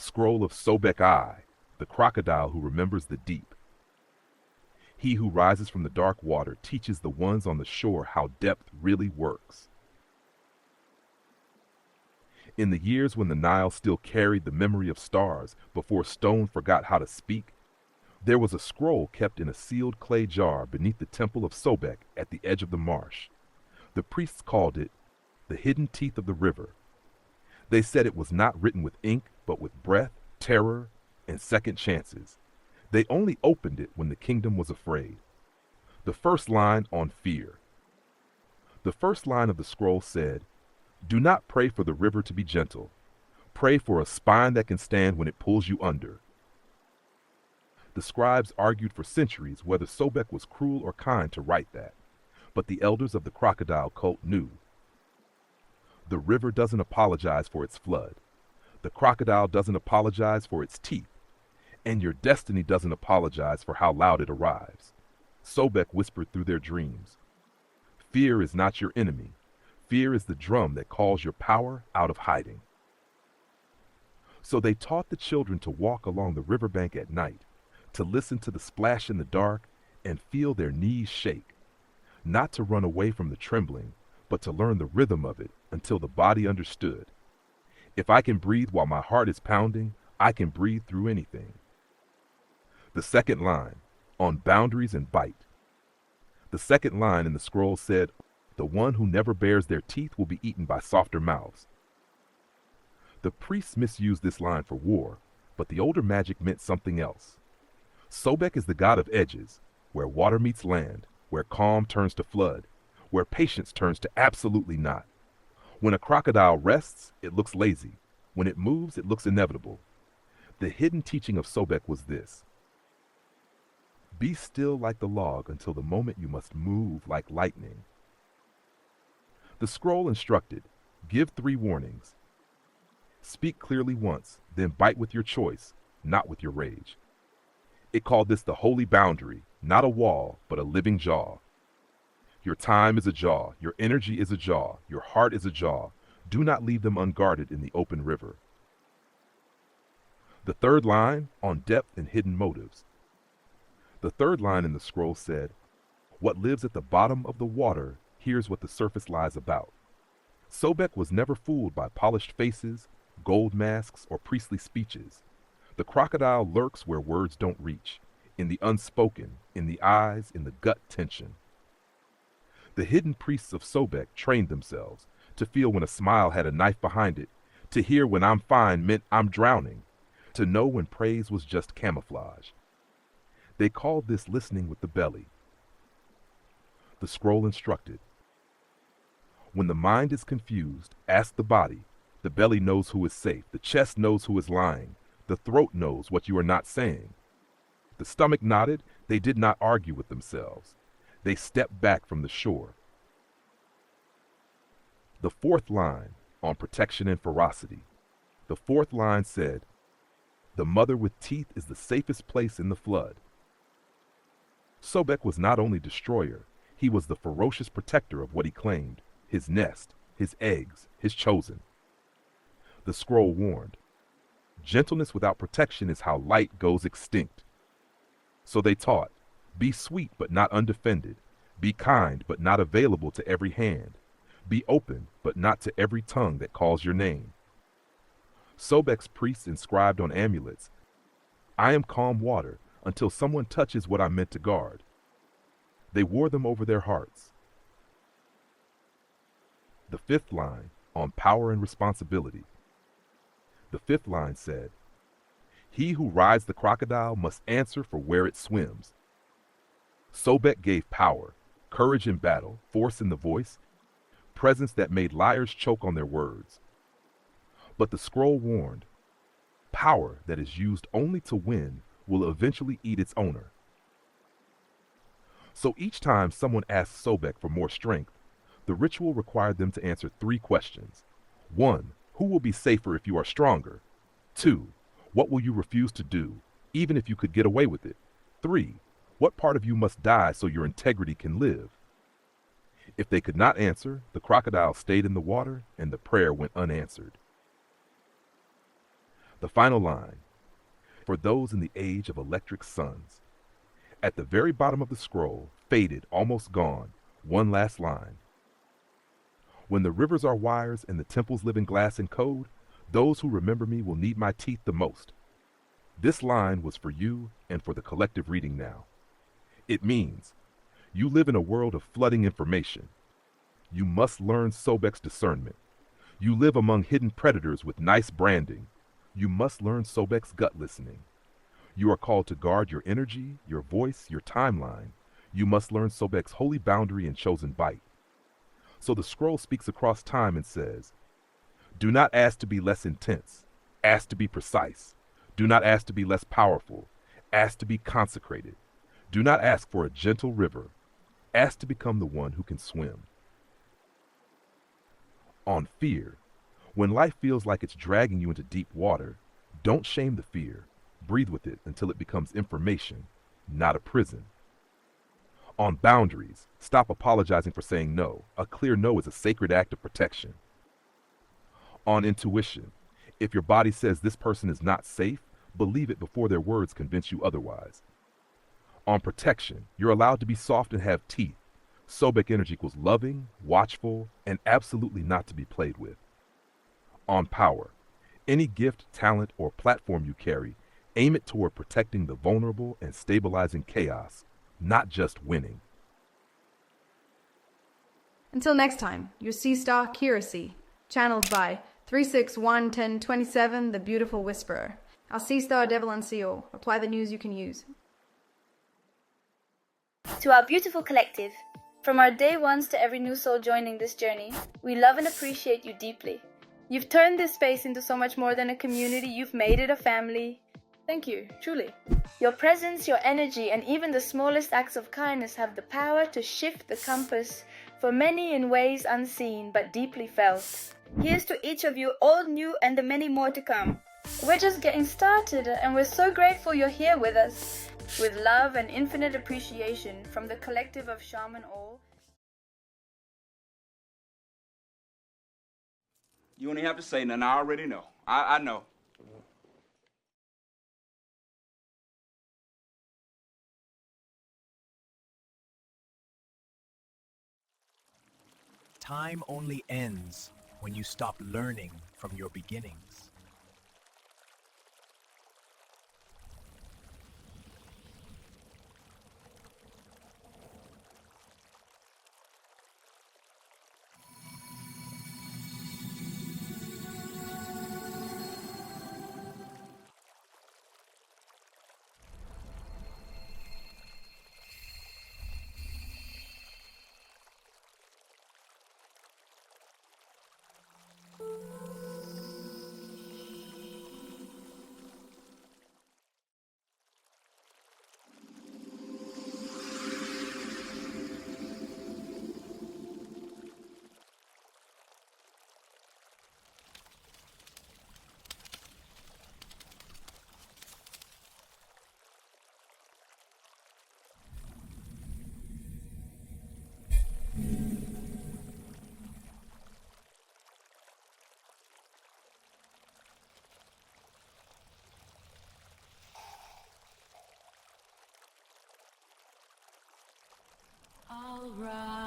Scroll of Sobek, the crocodile who remembers the deep. He who rises from the dark water teaches the ones on the shore how depth really works. In the years when the Nile still carried the memory of stars before stone forgot how to speak, there was a scroll kept in a sealed clay jar beneath the temple of Sobek at the edge of the marsh. The priests called it the hidden teeth of the river. They said it was not written with ink, but with breath, terror, and second chances. They only opened it when the kingdom was afraid. The first line on fear. The first line of the scroll said, "Do not pray for the river to be gentle. Pray for a spine that can stand when it pulls you under." The scribes argued for centuries whether Sobek was cruel or kind to write that, but the elders of the crocodile cult knew. The river doesn't apologize for its flood. The crocodile doesn't apologize for its teeth. And your destiny doesn't apologize for how loud it arrives. Sobek whispered through their dreams. Fear is not your enemy. Fear is the drum that calls your power out of hiding. So they taught the children to walk along the riverbank at night, to listen to the splash in the dark and feel their knees shake, not to run away from the trembling, but to learn the rhythm of it until the body understood. If I can breathe while my heart is pounding, I can breathe through anything. The second line, on boundaries and bite. The second line in the scroll said, "The one who never bares their teeth will be eaten by softer mouths." The priests misused this line for war, but the older magic meant something else. Sobek is the god of edges, where water meets land, where calm turns to flood, where patience turns to absolutely not. When a crocodile rests, it looks lazy. When it moves, it looks inevitable. The hidden teaching of Sobek was this: be still like the log until the moment you must move like lightning. The scroll instructed, give 3 warnings. Speak clearly once, then bite with your choice, not with your rage. It called this the holy boundary, not a wall, but a living jaw. Your time is a jaw, your energy is a jaw, your heart is a jaw. Do not leave them unguarded in the open river. The third line, on depth and hidden motives. The third line in the scroll said, what lives at the bottom of the water hears what the surface lies about. Sobek was never fooled by polished faces, gold masks, or priestly speeches. The crocodile lurks where words don't reach, in the unspoken, in the eyes, in the gut tension. The hidden priests of Sobek trained themselves to feel when a smile had a knife behind it, to hear when I'm fine meant I'm drowning, to know when praise was just camouflage. They called this listening with the belly. The scroll instructed, when the mind is confused, ask the body. The belly knows who is safe, the chest knows who is lying, the throat knows what you are not saying. The stomach nodded. They did not argue with themselves. They stepped back from the shore. The fourth line, on protection and ferocity. The fourth line said, the mother with teeth is the safest place in the flood. Sobek was not only destroyer, he was the ferocious protector of what he claimed, his nest, his eggs, his chosen. The scroll warned, gentleness without protection is how light goes extinct. So they taught, be sweet but not undefended, be kind but not available to every hand, be open but not to every tongue that calls your name. Sobek's priests inscribed on amulets, I am calm water until someone touches what I meant to guard. They wore them over their hearts. The fifth line, on power and responsibility. The fifth line said, he who rides the crocodile must answer for where it swims. Sobek gave power, courage in battle, force in the voice, presence that made liars choke on their words. But the scroll warned, power that is used only to win will eventually eat its owner. So each time someone asked Sobek for more strength, the ritual required them to answer 3 questions. 1, who will be safer if you are stronger? 2, what will you refuse to do, even if you could get away with it? 3, what part of you must die so your integrity can live? If they could not answer, the crocodile stayed in the water and the prayer went unanswered. The final line, for those in the age of electric suns. At the very bottom of the scroll, faded, almost gone, one last line. When the rivers are wires and the temples live in glass and code, those who remember me will need my teeth the most. This line was for you and for the collective reading now. It means, you live in a world of flooding information. You must learn Sobek's discernment. You live among hidden predators with nice branding. You must learn Sobek's gut listening. You are called to guard your energy, your voice, your timeline. You must learn Sobek's holy boundary and chosen bite. So the scroll speaks across time and says, do not ask to be less intense. Ask to be precise. Do not ask to be less powerful. Ask to be consecrated. Do not ask for a gentle river. Ask to become the one who can swim. On fear, when life feels like it's dragging you into deep water, don't shame the fear. Breathe with it until it becomes information, not a prison. On boundaries, stop apologizing for saying no. A clear no is a sacred act of protection. On intuition, if your body says this person is not safe, believe it before their words convince you otherwise. On protection, you're allowed to be soft and have teeth. Sobek energy equals loving, watchful, and absolutely not to be played with. On power, any gift, talent, or platform you carry, aim it toward protecting the vulnerable and stabilizing chaos, not just winning. Until next time, your Sea Star Curacy, channeled by 3611027, the Beautiful Whisperer. Our Sea Star Devalan CO. Apply the news you can use. To our beautiful collective, from our day ones to every new soul joining this journey, we love and appreciate you deeply. You've turned this space into so much more than a community. You've made it a family. Thank you, truly. Your presence, your energy, and even the smallest acts of kindness have the power to shift the compass for many in ways unseen but deeply felt. Here's to each of you, all new and the many more to come. We're just getting started, and we're so grateful you're here with us. With love and infinite appreciation from the collective of Shaman Ahll. You don't even have to say nothing. I already know. I know. Time only ends when you stop learning from your beginnings. All right.